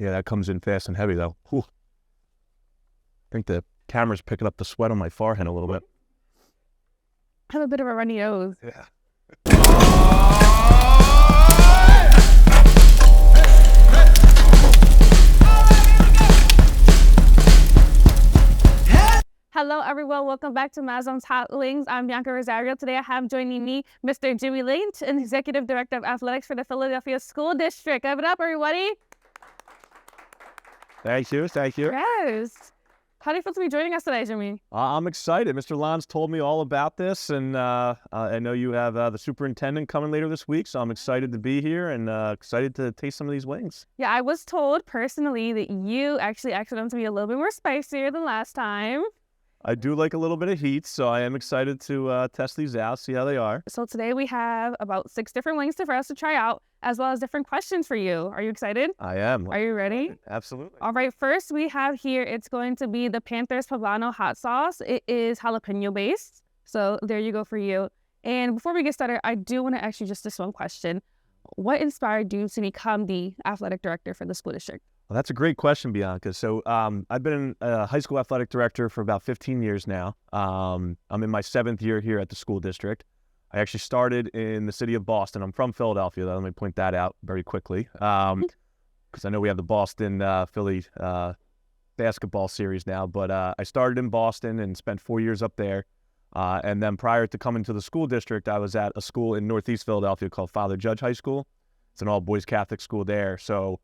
Yeah, that comes in fast and heavy, though. Whew. I think the camera's picking up the sweat on my forehead a little bit. I have a bit of a runny nose. Yeah. Hello, everyone. Welcome back to Mastbaum Hot Wings. I'm Bianca Rosario. Today, I have joining me Mr. Jimmy Lynch, an Executive Director of Athletics for the Philadelphia School District. Give it up, everybody. Thank you. Thank you. Yes. How do you feel to be joining us today, Jimmy? I'm excited. Mr. Lons told me all about this, and I know you have the superintendent coming later this week, so I'm excited to be here and excited to taste some of these wings. Yeah, I was told personally that you actually asked them to be a little bit more spicier than last time. I do like a little bit of heat, so I am excited to test these out, see how they are. So today we have about 6 different wings for us to try out, as well as different questions for you. Are you excited? I am. Are you ready? Absolutely. All right, first we have here, it's going to be the Panther's Poblano hot sauce. It is jalapeno based. So there you go for you. And before we get started, I do want to ask you just this one question. What inspired you to become the athletic director for the school district? Well, that's a great question, Bianca. So I've been a high school athletic director for about 15 years now. I'm in my 7th year here at the school district. I actually started in the city of Boston. I'm from Philadelphia, though. Let me point that out very quickly, because I know we have the Boston-Philly basketball series now. But I started in Boston and spent 4 years up there. And then prior to coming to the school district, I was at a school in Northeast Philadelphia called Father Judge High School. It's an all-boys Catholic school there. So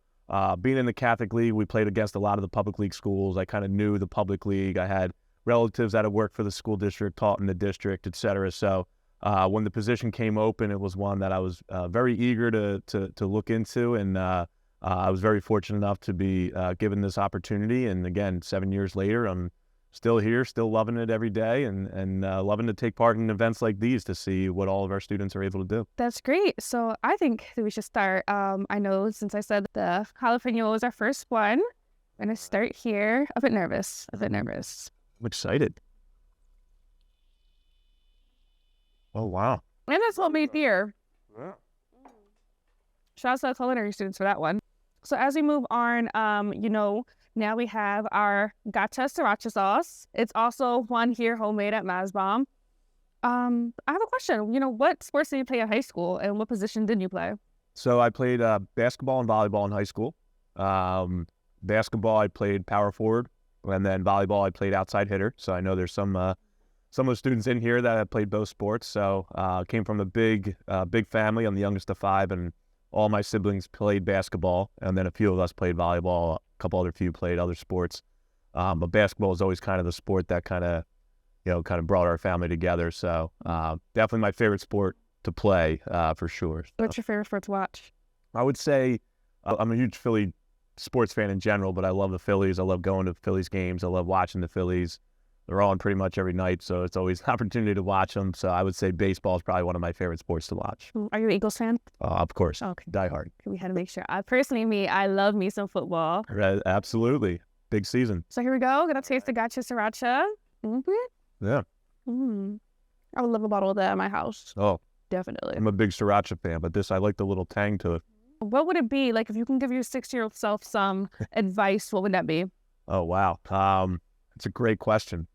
being in the Catholic League, we played against a lot of the public league schools. I kind of knew the public league. I had relatives that had worked for the school district, taught in the district, et cetera. So when the position came open, it was one that I was very eager to look into. And I was very fortunate enough to be given this opportunity. And again, 7 years later, I'm still here, still loving it every day, and loving to take part in events like these to see what all of our students are able to do. That's great. So I think that we should start. I know since I said the jalapeno was our first one, I'm going to start here. A bit nervous. I'm excited. Oh, wow. And that's what made here. Yeah. Shout out to the culinary students for that one. So as we move on, now we have our gotcha sriracha sauce. It's also one here homemade at Mastbaum. I have a question. What sports did you play at high school, and what position did you play? So I played basketball and volleyball in high school. Basketball, I played power forward, and then volleyball, I played outside hitter. So I know there's some of the students in here that have played both sports. So came from a big family. I'm the youngest of 5, and all my siblings played basketball, and then a few of us played volleyball. A couple other few played other sports. But basketball is always kind of the sport that kind of brought our family together. So definitely my favorite sport to play for sure. What's your favorite sport to watch? I would say I'm a huge Philly sports fan in general, but I love the Phillies. I love going to Phillies games. I love watching the Phillies. They're on pretty much every night, so it's always an opportunity to watch them. So I would say baseball is probably one of my favorite sports to watch. Are you an Eagles fan? Of course. Okay. Die hard. We had to make sure. I love me some football. Right, absolutely. Big season. So here we go. Gonna taste the gotcha sriracha. Yeah. I would love a bottle of that at my house. Oh, Definitely. I'm a big sriracha fan, but I like the little tang to it. What would it be like if you can give your 6-year-old self some advice? What would that be? Oh, wow. It's a great question.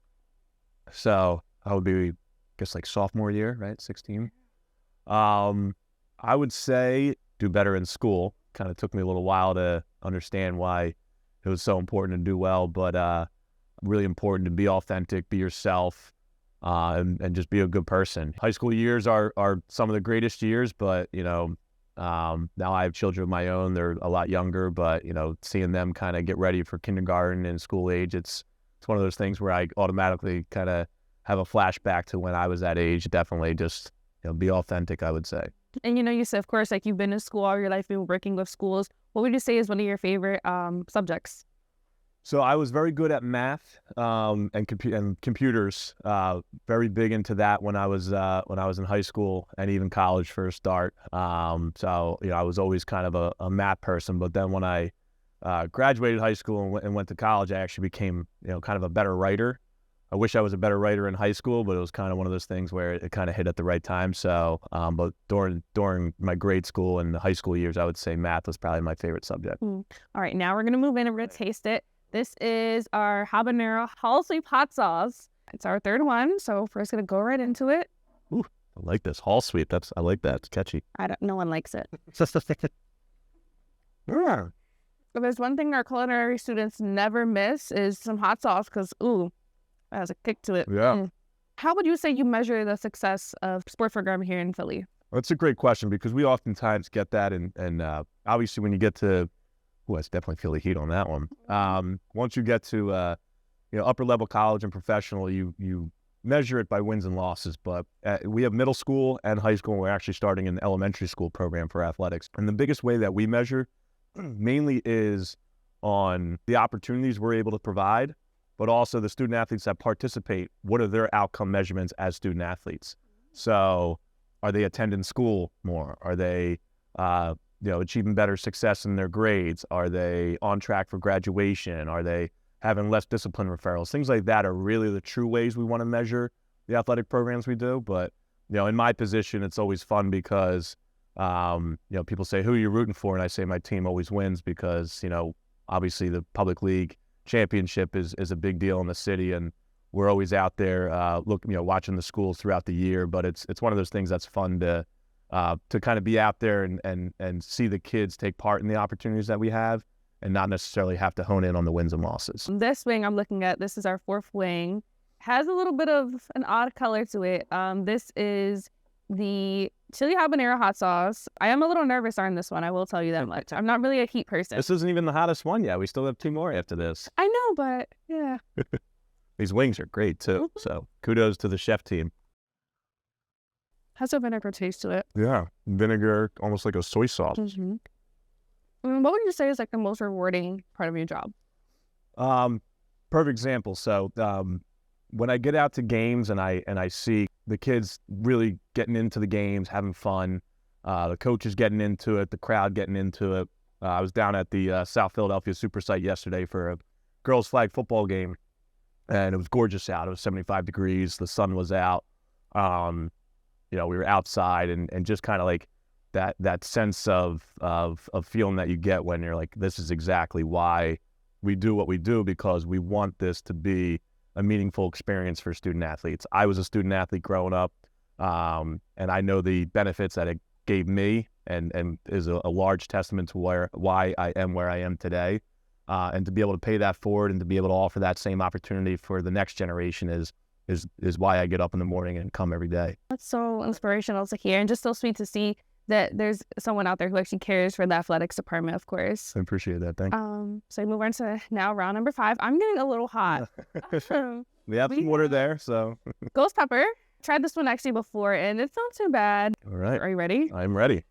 So I would be, I guess, like sophomore year, right? 16. I would say do better in school. Kind of took me a little while to understand why it was so important to do well, but really important to be authentic, be yourself, and just be a good person. High school years are some of the greatest years, but, now I have children of my own. They're a lot younger, but, seeing them kind of get ready for kindergarten and school age, it's one of those things where I automatically kind of have a flashback to when I was that age. Definitely just, be authentic, I would say. And you said, of course, like you've been in school all your life, been working with schools. What would you say is one of your favorite subjects? So I was very good at math and computers. Very big into that when I was in high school and even college for a start. So I was always kind of a math person. But then when I graduated high school and went to college, I actually became kind of a better writer. I wish I was a better writer in high school, but it was kind of one of those things where it kind of hit at the right time. So, but during my grade school and the high school years, I would say math was probably my favorite subject. All right, now we're gonna move in and we're gonna taste it. This is our Habanero Hall Sweep hot sauce. It's our third one, so we're just gonna go right into it. Ooh, I like this hall sweep. I like that. It's catchy. No one likes it. Yeah. If there's one thing our culinary students never miss is some hot sauce, because ooh, that has a kick to it. Yeah. How would you say you measure the success of sports program here in Philly? That's a great question because we oftentimes get that, and obviously when you get to, I definitely feel the heat on that one. Once you get to upper level college and professional, you measure it by wins and losses. But we have middle school and high school, and we're actually starting an elementary school program for athletics. And the biggest way that we measure mainly is on the opportunities we're able to provide, but also the student athletes that participate. What are their outcome measurements as student athletes? So are they attending school more? Are they achieving better success in their grades? Are they on track for graduation? Are they having less discipline referrals? Things like that are really the true ways we want to measure the athletic programs we do. But in my position, it's always fun because people say, who are you rooting for? And I say my team always wins because obviously the public league championship is a big deal in the city, and we're always out there watching the schools throughout the year. But it's one of those things that's fun to kind of be out there and see the kids take part in the opportunities that we have and not necessarily have to hone in on the wins and losses. This wing I'm looking at, this is our fourth wing, has a little bit of an odd color to it. This is the chili habanero hot sauce. I am a little nervous on this one, I will tell you that much. I'm not really a heat person. This isn't even the hottest one yet. We still have 2 more after this. I know, but yeah. These wings are great too. So kudos to the chef team. Has a vinegar taste to it. Yeah, vinegar, almost like a soy sauce. Mm-hmm. What would you say is like the most rewarding part of your job? Perfect example. So when I get out to games and I see the kids really getting into the games, having fun, the coaches getting into it, the crowd getting into it. I was down at the South Philadelphia Super Site yesterday for a girls' flag football game, and it was gorgeous out. It was 75 degrees. The sun was out. We were outside and just kind of like that sense of feeling that you get when you're like, this is exactly why we do what we do, because we want this to be a meaningful experience for student athletes. I was a student athlete growing up, and I know the benefits that it gave me, and is a large testament to why I am where I am today. And to be able to pay that forward and to be able to offer that same opportunity for the next generation is why I get up in the morning and come every day. That's so inspirational to hear, and just so sweet to see that there's someone out there who actually cares for the athletics department, of course. I appreciate that. Thank you. So we move on to now round number 5. I'm getting a little hot. We have some water there, so. Ghost pepper. Tried this one actually before, and it's not too bad. All right. Are you ready? I'm ready.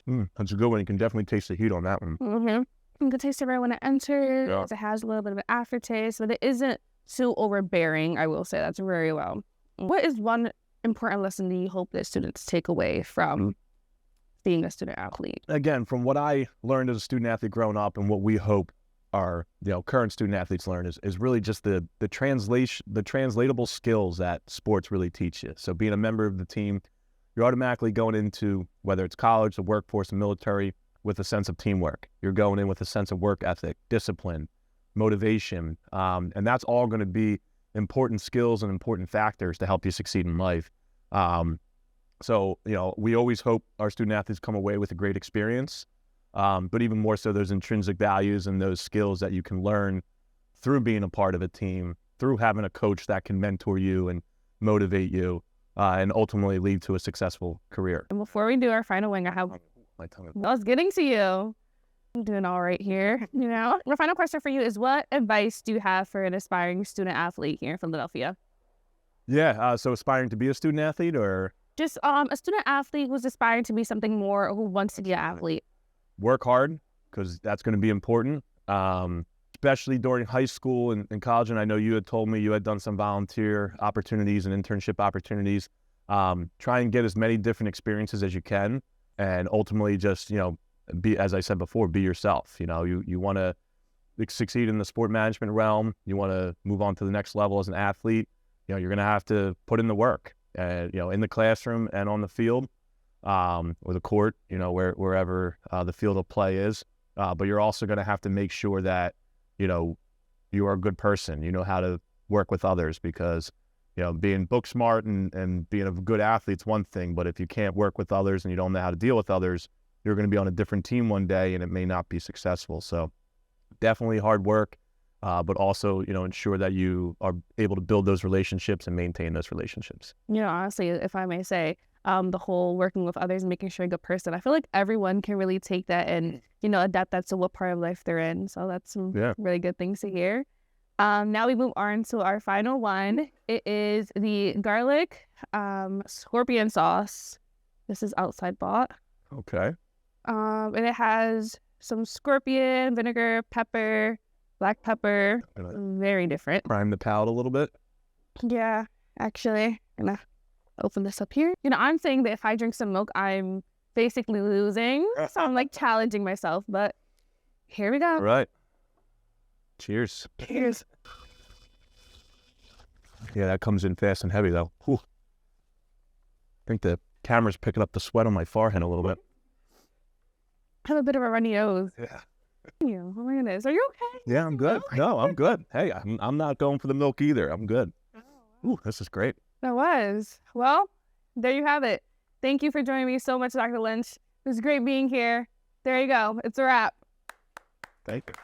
That's a good one. You can definitely taste the heat on that one. Mm-hmm. You can taste it right when it enters. Yeah. It has a little bit of an aftertaste, but it isn't too overbearing. I will say that's very well. What is one important lesson that you hope that students take away from being a student athlete? Again, from what I learned as a student athlete growing up, and what we hope our current student athletes learn is really just the translatable skills that sports really teach you. So being a member of the team, you're automatically going into, whether it's college, the workforce, the military, with a sense of teamwork. You're going in with a sense of work ethic, discipline, motivation, and that's all going to be important skills and important factors to help you succeed in life. So we always hope our student athletes come away with a great experience, but even more so those intrinsic values and those skills that you can learn through being a part of a team, through having a coach that can mentor you and motivate you, and ultimately lead to a successful career. And before we do our final wing, I was getting to you. I'm doing all right here. My final question for you is, what advice do you have for an aspiring student athlete here in Philadelphia? Yeah, so aspiring to be a student athlete, or? Just a student athlete who's aspiring to be something more, who wants to be an athlete. Work hard, because that's going to be important, especially during high school and college. And I know you had told me you had done some volunteer opportunities and internship opportunities. Try and get as many different experiences as you can, and ultimately just, be, as I said before, be yourself. You want to succeed in the sport management realm, you want to move on to the next level as an athlete, you're going to have to put in the work, in the classroom and on the field, or the court, wherever the field of play is. But you're also going to have to make sure that, you are a good person. You know how to work with others, because, being book smart and being a good athlete's one thing, but if you can't work with others and you don't know how to deal with others, you're going to be on a different team one day and it may not be successful. So definitely hard work, but also, ensure that you are able to build those relationships and maintain those relationships. Honestly, if I may say, the whole working with others and making sure you're a good person, I feel like everyone can really take that and, adapt that to what part of life they're in. So that's some really good things to hear. Now we move on to our final one. It is the garlic scorpion sauce. This is outside bought. Okay. And it has some scorpion, vinegar, pepper, black pepper. Very different. Prime the palate a little bit. Yeah, actually. I'm gonna open this up here. I'm saying that if I drink some milk, I'm basically losing. So I'm like challenging myself, but here we go. All right. Cheers. Cheers. Yeah, that comes in fast and heavy though. Whew. I think the camera's picking up the sweat on my forehead a little bit. I have a bit of a runny nose. Yeah. Oh my goodness. Are you okay? Yeah, I'm good. No, I'm good. Hey, I'm not going for the milk either. I'm good. Ooh, this is great. That was. Well, there you have it. Thank you for joining me so much, Dr. Lynch. It was great being here. There you go. It's a wrap. Thank you.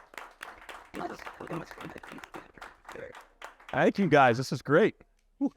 Thank you, guys. This is great. Whew.